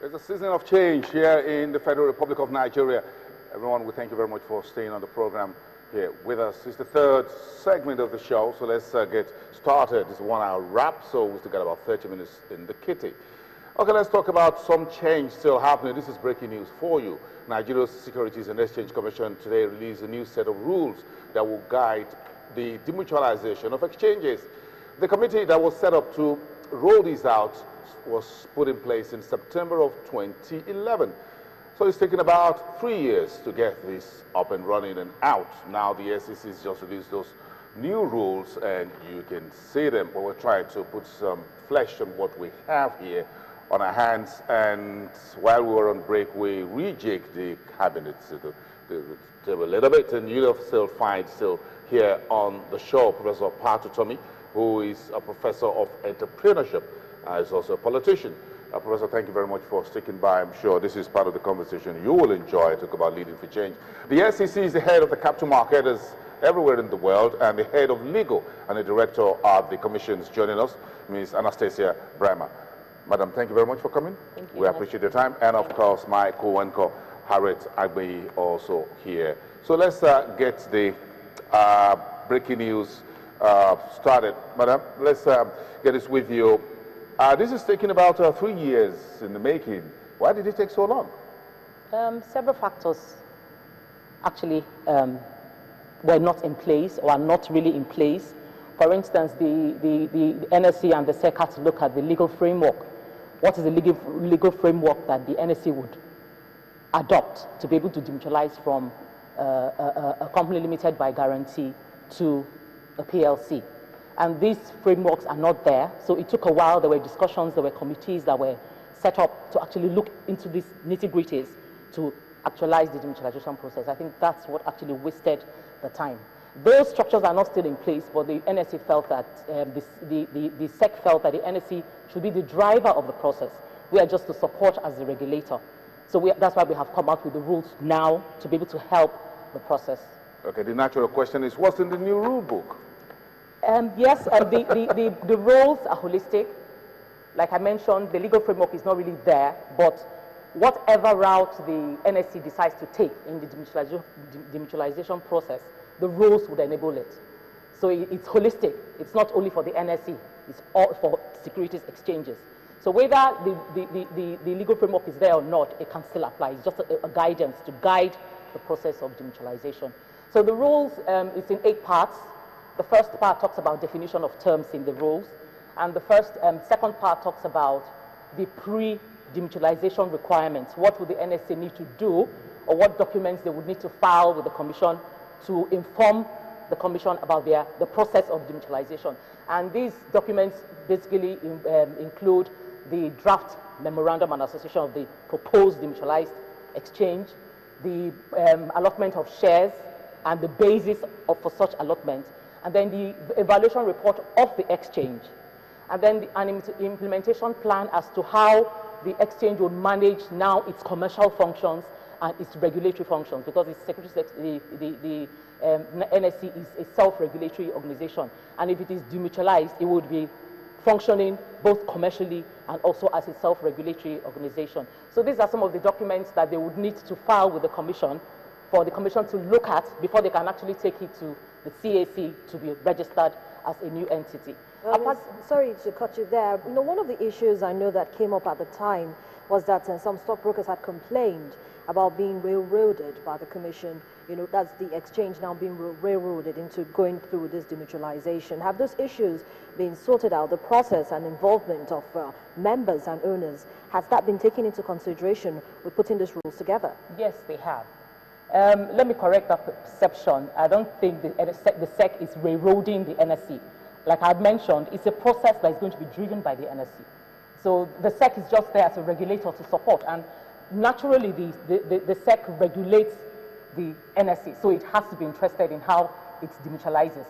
It's a season of change here in the Federal Republic of Nigeria. Everyone, we thank you very much for staying on the program here with us. It's the third segment of the show, so let's get started. It's a 1 hour wrap, so we still got about 30 minutes in the kitty. Okay, let's talk about some change still happening. This is breaking news for you. Nigeria's Securities and Exchange Commission today released a new set of rules that will guide the demutualization of exchanges. The committee that was set up to roll these out was put in place in September of 2011. So it's taken about 3 years to get this up and running and out. Now the SEC has just released those new rules and you can see them, but we're trying to put some flesh on what we have here on our hands. And while we were on break, we rejigged the cabinet to a little bit, and you'll still find here on the show Professor Patu Tomi, who is a professor of entrepreneurship. Is also a politician. Professor, thank you very much for sticking by. I'm sure this is part of the conversation you will enjoy. Talk about leading for change. The SEC is the head of the capital markets everywhere in the world and the head of legal and the director of the commissions. Joining us, Ms. Anastasia Brahma. Madam, thank you very much for coming. Thank you. We appreciate your time. And of course, my co-anchor, Harriet Agbeyi, also here. So let's get the breaking news started. Madam, let's get this with you. This is taking about 3 years in the making. Why did it take so long? Several factors actually were not in place or are not really in place. For instance, the NSE and the SEC had to look at the legal framework. What is the legal framework that the NSE would adopt to be able to demutualize from a company limited by guarantee to a PLC? And these frameworks are not there, so it took a while. There were discussions, there were committees that were set up to actually look into these nitty-gritties to actualize the demutualization process. I think that's what actually wasted the time. Those structures are not still in place, but the NSE felt that, the SEC felt that the NSE should be the driver of the process. We are just to support as the regulator. So that's why we have come out with the rules now to be able to help the process. Okay, the natural question is, what's in the new rule book? Yes, the rules are holistic. Like I mentioned, the legal framework is not really there, but whatever route the NSE decides to take in the demutualization process, the rules would enable it. So it's holistic. It's not only for the NSE, it's all for securities exchanges. So whether the legal framework is there or not, it can still apply. It's just a guidance to guide the process of demutualization. So the rules, it's in 8 parts. The first part talks about definition of terms in the rules, and the second part talks about the pre-demutualization requirements. What would the NSA need to do, or what documents they would need to file with the Commission to inform the Commission about the process of demutualization. And these documents basically include the draft memorandum and association of the proposed demutualized exchange, the allotment of shares, and the basis for such allotment, and then the evaluation report of the exchange, and then an implementation plan as to how the exchange will manage now its commercial functions and its regulatory functions, because the NSE is a self-regulatory organization, and if it is demutualized, it would be functioning both commercially and also as a self-regulatory organization. So these are some of the documents that they would need to file with the Commission for the Commission to look at before they can actually take it to the CAC to be registered as a new entity. Sorry to cut you there. You know, one of the issues I know that came up at the time was that some stockbrokers had complained about being railroaded by the Commission. You know, that's the exchange now being railroaded into going through this demutualization. Have those issues been sorted out, the process and involvement of members and owners? Has that been taken into consideration with putting these rules together? Yes, they have. Let me correct that perception. I don't think the SEC is railroading the NSE. Like I've mentioned, it's a process that is going to be driven by the NSE. So the SEC is just there as a regulator to support, and naturally the SEC regulates the NSE, so it has to be interested in how it demutualizes.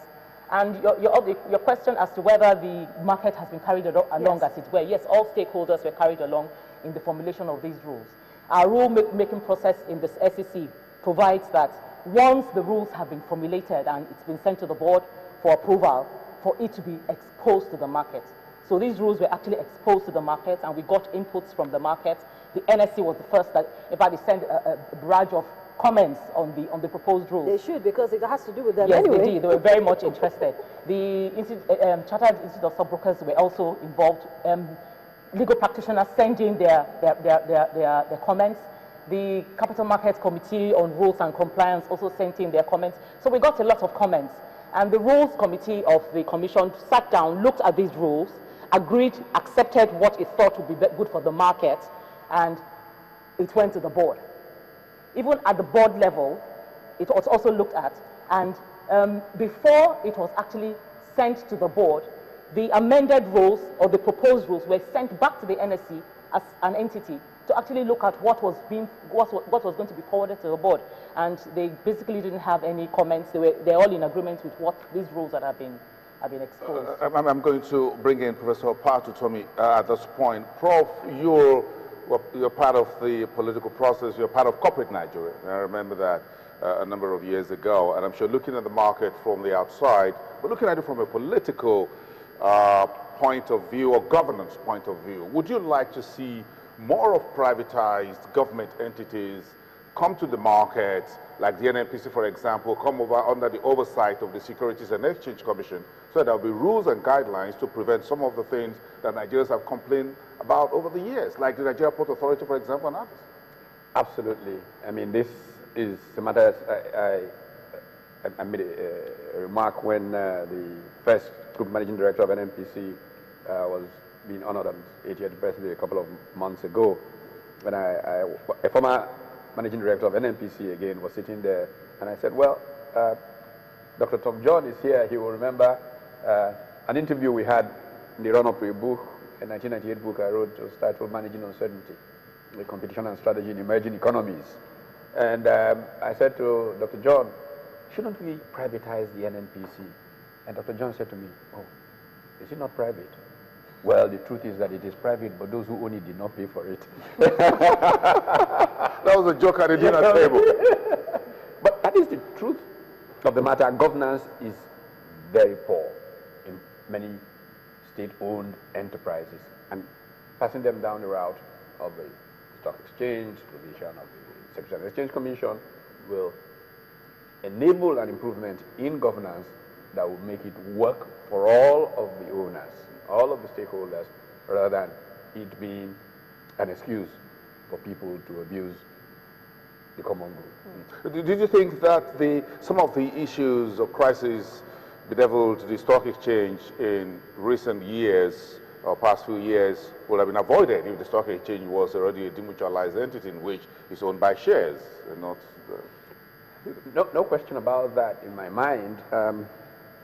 And your question as to whether the market has been carried along, yes, as it were, yes, all stakeholders were carried along in the formulation of these rules. Our rule-making process in the SEC provides that once the rules have been formulated and it's been sent to the board for approval, for it to be exposed to the market. So these rules were actually exposed to the market, and we got inputs from the market. The NSC was the first that, in fact, they sent a barrage of comments on the proposed rules. They should, because it has to do with them yes, anyway. Yes, they did. They were very much interested. The Chartered Institute of Stockbrokers were also involved. Legal practitioners sent in their comments. The Capital Markets Committee on Rules and Compliance also sent in their comments. So we got a lot of comments. And the Rules Committee of the Commission sat down, looked at these rules, agreed, accepted what it thought would be good for the market, and it went to the board. Even at the board level, it was also looked at. And before it was actually sent to the board, the amended rules or the proposed rules were sent back to the NSC as an entity to actually look at what was going to be forwarded to the board. And they basically didn't have any comments. They're all in agreement with what these rules that have been exposed. I'm going to bring in Professor Opatotomi at this point. Prof, you're part of the political process. You're part of corporate Nigeria. I remember that a number of years ago. And I'm sure looking at the market from the outside, but looking at it from a political point of view or governance point of view, would you like to see more of privatized government entities come to the market, like the NNPC, for example, come over under the oversight of the Securities and Exchange Commission, so there will be rules and guidelines to prevent some of the things that Nigerians have complained about over the years, like the Nigeria Port Authority, for example, and others? Absolutely. I mean, this is a matter, I made a remark when the first group managing director of NNPC was being honored on his 80th birthday a couple of months ago, when a former managing director of NNPC again was sitting there, and I said, well, Dr. Tom John is here. He will remember an interview we had in the run-up to a book, a 1998 book I wrote. It was titled Managing Uncertainty, the Competition and Strategy in Emerging Economies. And I said to Dr. John, shouldn't we privatize the NNPC? And Dr. John said to me, oh, is it not private? Well, the truth is that it is private, but those who own it did not pay for it. That was a joke at the dinner table. But that is the truth of the matter. Governance is very poor in many state-owned enterprises, and passing them down the route of the Stock Exchange, provision of the Securities and Exchange Commission will enable an improvement in governance that will make it work for all of the owners, all of the stakeholders, rather than it being an excuse for people to abuse the common good. Did you think that some of the issues or crises bedeviled the stock exchange in recent years or past few years would have been avoided if the stock exchange was already a demutualized entity in which it's owned by shares and not... No question about that in my mind.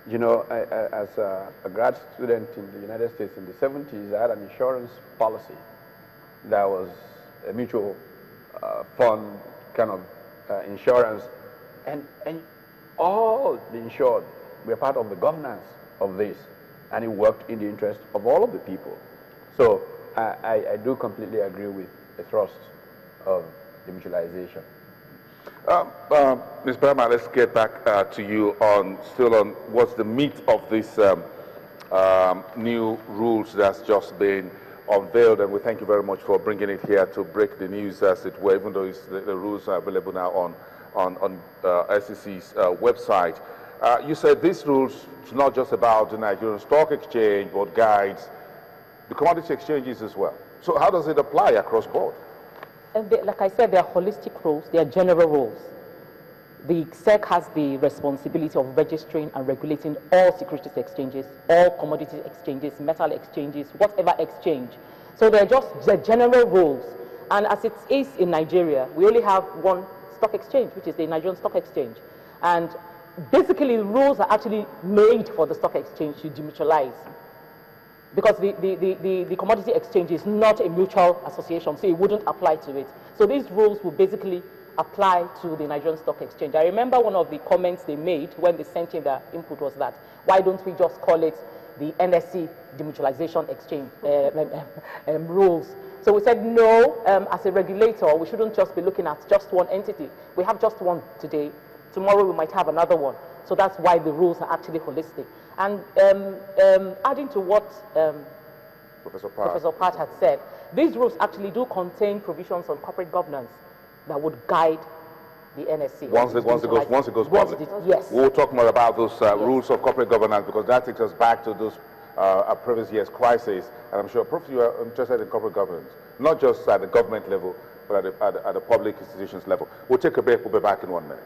You know, as a grad student in the United States in the 70s, I had an insurance policy that was a mutual fund kind of insurance, and all the insured were part of the governance of this, and it worked in the interest of all of the people. So I do completely agree with the thrust of demutualization. Ms. Brahma, let's get back to you still on what's the meat of this new rules that's just been unveiled, and we thank you very much for bringing it here to break the news, as it were, even though the rules are available now on SEC's website. You said these rules is not just about the Nigerian Stock Exchange, but guides the commodity exchanges as well. So how does it apply across board? Like I said, they are holistic rules, they are general rules. The SEC has the responsibility of registering and regulating all securities exchanges, all commodity exchanges, metal exchanges, whatever exchange. So they're just the general rules. And as it is in Nigeria, we only have one stock exchange, which is the Nigerian Stock Exchange. And basically, the rules are actually made for the stock exchange to demutualize. Because the commodity exchange is not a mutual association, so it wouldn't apply to it. So these rules will basically apply to the Nigerian Stock Exchange. I remember one of the comments they made when they sent in their input was that, why don't we just call it the NSC demutualization exchange rules? So we said, no, as a regulator, we shouldn't just be looking at just one entity. We have just one today. Tomorrow we might have another one. So that's why the rules are actually holistic. And adding to what Professor Pat. Professor Pat had said, these rules actually do contain provisions on corporate governance that would guide the NSC. Once it goes public. Yes. We'll talk more about those rules of corporate governance, because that takes us back to those previous year's crisis. And I'm sure, Prof, you are interested in corporate governance, not just at the government level, but at the public institutions level. We'll take a break. We'll be back in 1 minute.